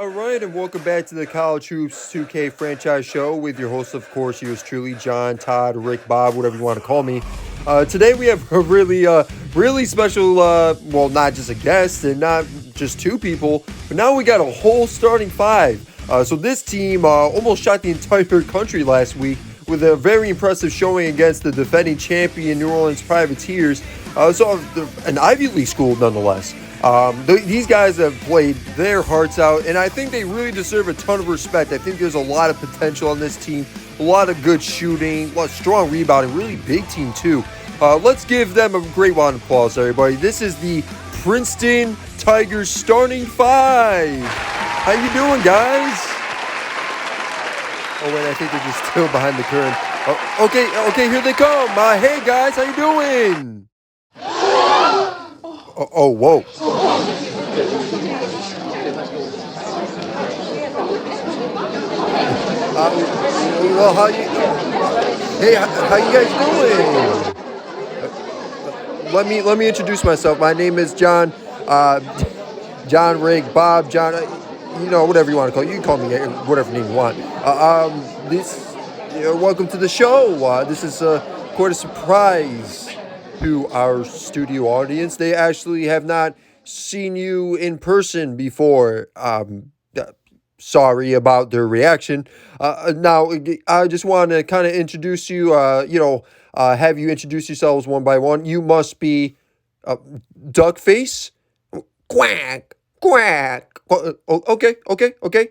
All right, and welcome back to the College Hoops 2K franchise show with your host, of course, yours truly, John, Todd, Rick, Bob, whatever you want to call me. Today we have a really special, well, not just a guest and not just two people, but now we got a whole starting five. So this team almost shot the entire country last week with a very impressive showing against the defending champion New Orleans Privateers. An Ivy League school nonetheless. These guys have played their hearts out, and I think they really deserve a ton of respect. I think there's a lot of potential on this team, a lot of good shooting, a lot of strong rebounding, really big team too. Let's give them a great round of applause, everybody. This is the Princeton Tigers starting five. How you doing, guys? Oh wait, I think they're just still behind the curtain. Okay, here they come. Hey guys, how you doing? Whoa. Well, how you guys doing? Let me introduce myself. My name is John. John, Rick, Bob, John. Whatever you want to call it. You can call me whatever name you want. Welcome to the show. This is quite a surprise to our studio audience. They actually have not seen you in person before. Sorry about their reaction. Now, I just want to kind of introduce you, have you introduce yourselves one by one. You must be Duckface. Quack, quack. Okay.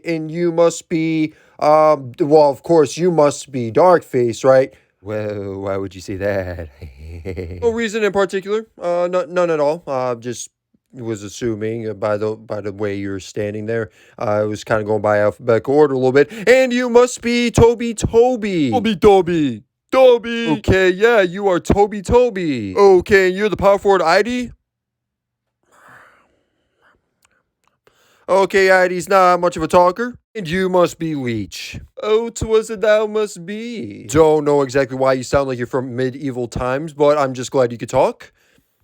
And you must be, of course, you must be Darkface, right? Well, why would you say that? No reason in particular. None at all. Just was assuming by the way you're standing there. I was kind of going by alphabetical order a little bit. And you must be Toby. Toby. Okay, yeah, you are Toby. Okay, and you're the power forward ID? Okay, ID's not much of a talker. And you must be Leech. Oh, 'twas a thou must be. Don't know exactly why you sound like you're from medieval times, but I'm just glad you could talk.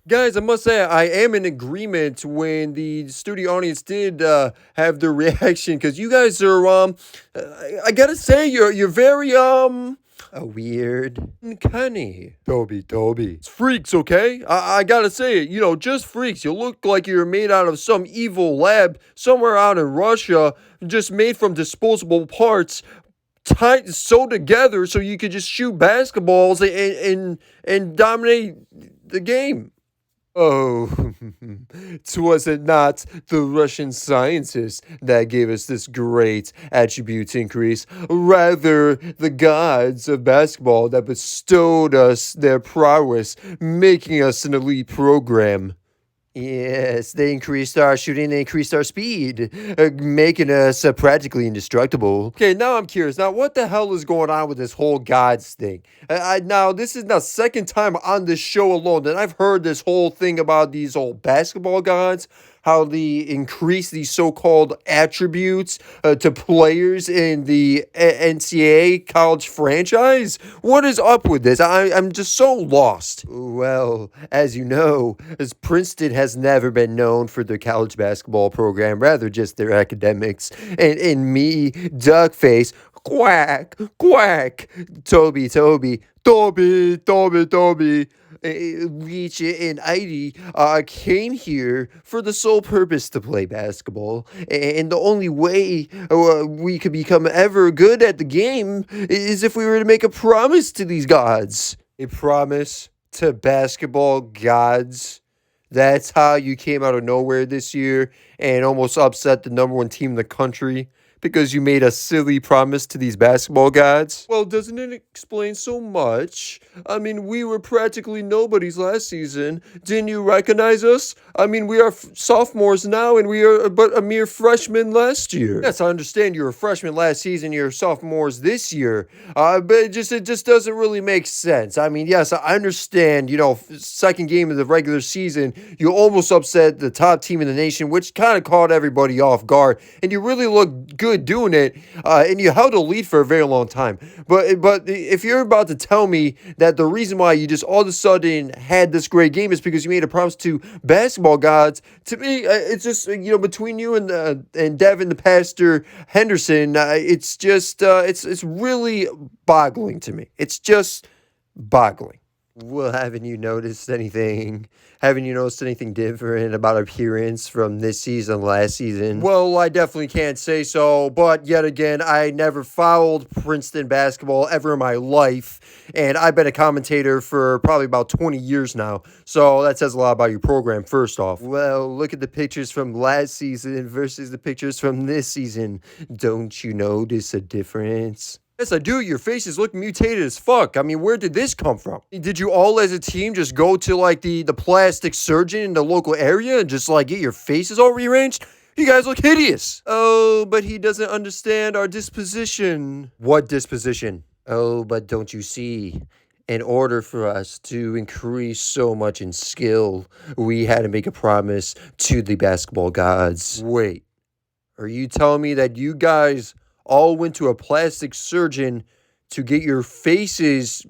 Guys, I must say, I am in agreement when the studio audience did have their reaction, because you guys are, I gotta say, you're very, weird and canny. Toby. It's freaks, okay? I gotta say it, just freaks. You look like you're made out of some evil lab somewhere out in Russia, just made from disposable parts, tied sewed together so you could just shoot basketballs and dominate the game. Oh, 'twas it not the Russian scientists that gave us this great attribute increase, rather the gods of basketball that bestowed us their prowess, making us an elite program. Yes, they increased our shooting, they increased our speed, making us practically indestructible. Okay, now I'm curious. Now, what the hell is going on with this whole gods thing? Now, this is the second time on this show alone that I've heard this whole thing about these old basketball gods, how they increase these so-called attributes to players in the NCAA college franchise. What is up with this? I'm just so lost. Well, as you know, as Princeton has never been known for their college basketball program, rather just their academics. And me, Duckface, quack, Toby. Leech and Idy came here for the sole purpose to play basketball, and the only way we could become ever good at the game is if we were to make a promise to these gods. A promise to basketball gods? That's how you came out of nowhere this year and almost upset the number one team in the country? Because you made a silly promise to these basketball gods? Well, doesn't it explain so much? I mean, we were practically nobodies last season. Didn't you recognize us? I mean, we are sophomores now, and we are but a mere freshmen last year. Yes, I understand you were freshmen last season, you're sophomores this year. But it just doesn't really make sense. I mean, yes, I understand, second game of the regular season, you almost upset the top team in the nation, which kind of caught everybody off guard, and you really looked good good doing it, and you held a lead for a very long time. But if you're about to tell me that the reason why you just all of a sudden had this great game is because you made a promise to basketball gods, to me, it's just between you and Devin the Pastor Henderson, it's just it's really boggling to me. It's just boggling. Well, haven't you noticed anything? Haven't you noticed anything different about appearance from this season, last season? Well, I definitely can't say so, but yet again, I never followed Princeton basketball ever in my life, and I've been a commentator for probably about 20 years now, so that says a lot about your program, first off. Well, look at the pictures from last season versus the pictures from this season. Don't you notice a difference? Yes, I do. Your faces look mutated as fuck. I mean, where did this come from? Did you all as a team just go to like the plastic surgeon in the local area and just like get your faces all rearranged? You guys look hideous. Oh, but he doesn't understand our disposition. What disposition? Oh, but don't you see? In order for us to increase so much in skill, we had to make a promise to the basketball gods. Wait, are you telling me that you guys all went to a plastic surgeon to get your faces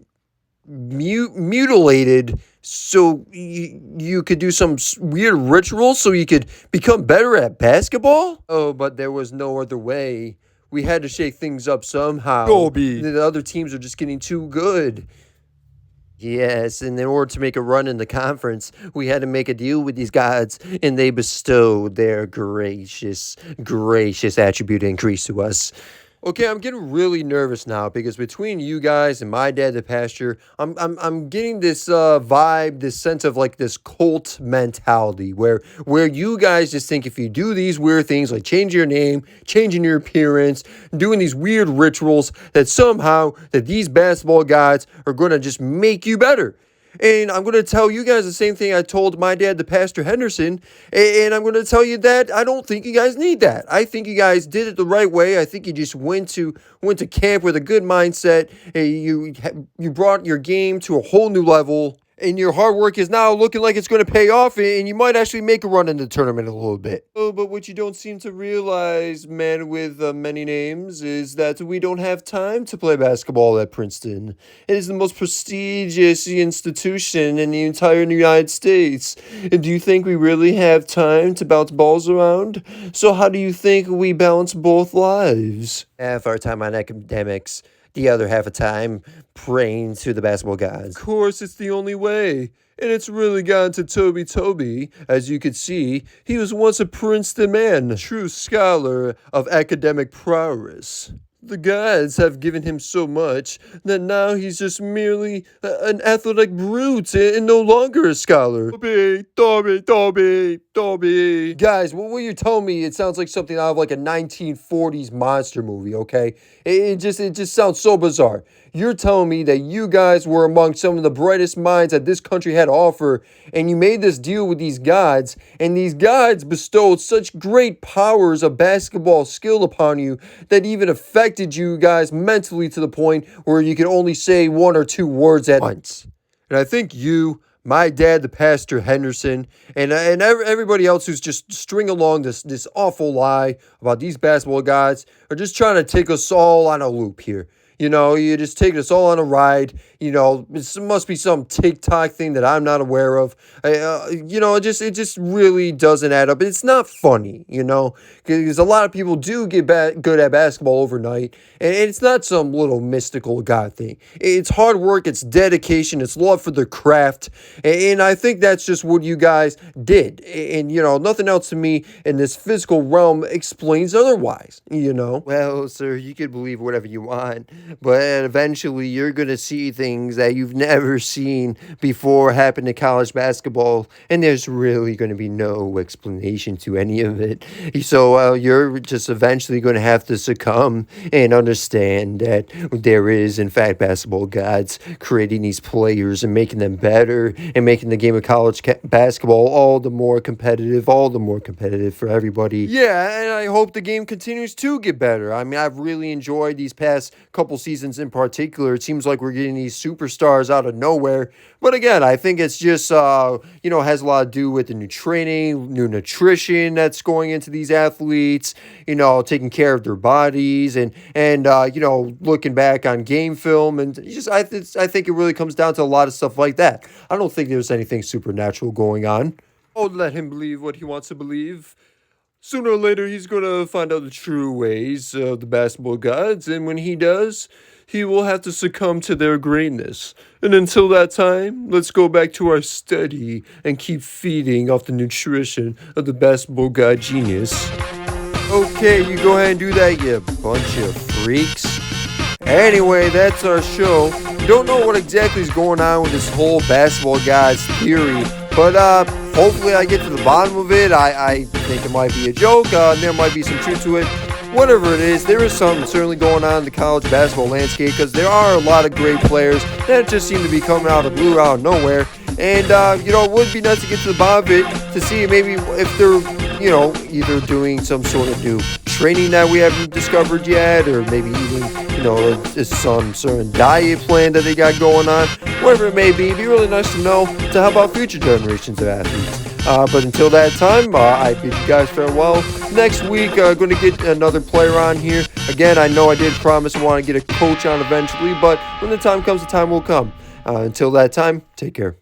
mutilated so you could do some weird ritual so you could become better at basketball? Oh, but there was no other way. We had to shake things up somehow. Kobe. The other teams are just getting too good. Yes, and in order to make a run in the conference, we had to make a deal with these gods, and they bestowed their gracious attribute increase to us. Okay, I'm getting really nervous now because between you guys and my dad, the pastor, I'm getting this vibe, this sense of like this cult mentality where you guys just think if you do these weird things like change your name, changing your appearance, doing these weird rituals, that somehow that these basketball gods are gonna just make you better. And I'm going to tell you guys the same thing I told my dad, the Pastor Henderson. And I'm going to tell you that I don't think you guys need that. I think you guys did it the right way. I think you just went to camp with a good mindset. You brought your game to a whole new level. And your hard work is now looking like it's going to pay off, and you might actually make a run in the tournament a little bit. Oh, but what you don't seem to realize, man with many names, is that we don't have time to play basketball at Princeton. It is the most prestigious institution in the entire United States. And do you think we really have time to bounce balls around? So how do you think we balance both lives? Half our time on academics, the other half of time praying to the basketball gods. Of course, it's the only way. And it's really gotten to Toby. As you could see, he was once a Princeton man, a true scholar of academic prowess. The gods have given him so much that now he's just merely an athletic brute and no longer a scholar. Toby. Guys, what you're telling me, it sounds like something out of like a 1940s monster movie, okay? It just sounds so bizarre. You're telling me that you guys were among some of the brightest minds that this country had to offer, and you made this deal with these gods, and these gods bestowed such great powers of basketball skill upon you that even affected you guys mentally to the point where you could only say one or two words at once. And I think you, my dad, the Pastor Henderson, and everybody else who's just stringing along this awful lie about these basketball gods are just trying to take us all on a loop here. You know, you just take us all on a ride. You know, it must be some TikTok thing that I'm not aware of. It just really doesn't add up. It's not funny, because a lot of people do get good at basketball overnight, and it's not some little mystical God thing. It's hard work, it's dedication, it's love for the craft, and I think that's just what you guys did. And, nothing else to me in this physical realm explains otherwise, Well, sir, you could believe whatever you want, but eventually you're going to see things that you've never seen before happen to college basketball, and there's really going to be no explanation to any of it. So you're just eventually going to have to succumb and understand that there is, in fact, basketball gods creating these players and making them better and making the game of college basketball all the more competitive for everybody. Yeah, and I hope the game continues to get better. I mean, I've really enjoyed these past couple couple seasons in particular, it seems like we're getting these superstars out of nowhere. But again, I think it's just, has a lot to do with the new training, new nutrition that's going into these athletes, taking care of their bodies and looking back on game film. And I think it really comes down to a lot of stuff like that. I don't think there's anything supernatural going on. Oh, let him believe what he wants to believe. Sooner or later, he's going to find out the true ways of the basketball gods, and when he does, he will have to succumb to their greatness. And until that time, let's go back to our study and keep feeding off the nutrition of the basketball god genius. Okay, you go ahead and do that, you bunch of freaks. Anyway, that's our show. We don't know what exactly is going on with this whole basketball gods theory, but hopefully I get to the bottom of it. I think it might be a joke. There might be some truth to it. Whatever it is, there is something certainly going on in the college basketball landscape because there are a lot of great players that just seem to be coming out of the blue, out of nowhere. And, it would be nice to get to the bottom of it to see maybe if they're, either doing some sort of new training that we haven't discovered yet, or maybe even, some certain diet plan that they got going on. Whatever it may be, it'd be really nice to know to help out future generations of athletes. But until that time, I bid you guys farewell. Next week, going to get another player on here. Again, I know I did promise I want to get a coach on eventually, but when the time comes, the time will come. Until that time, take care.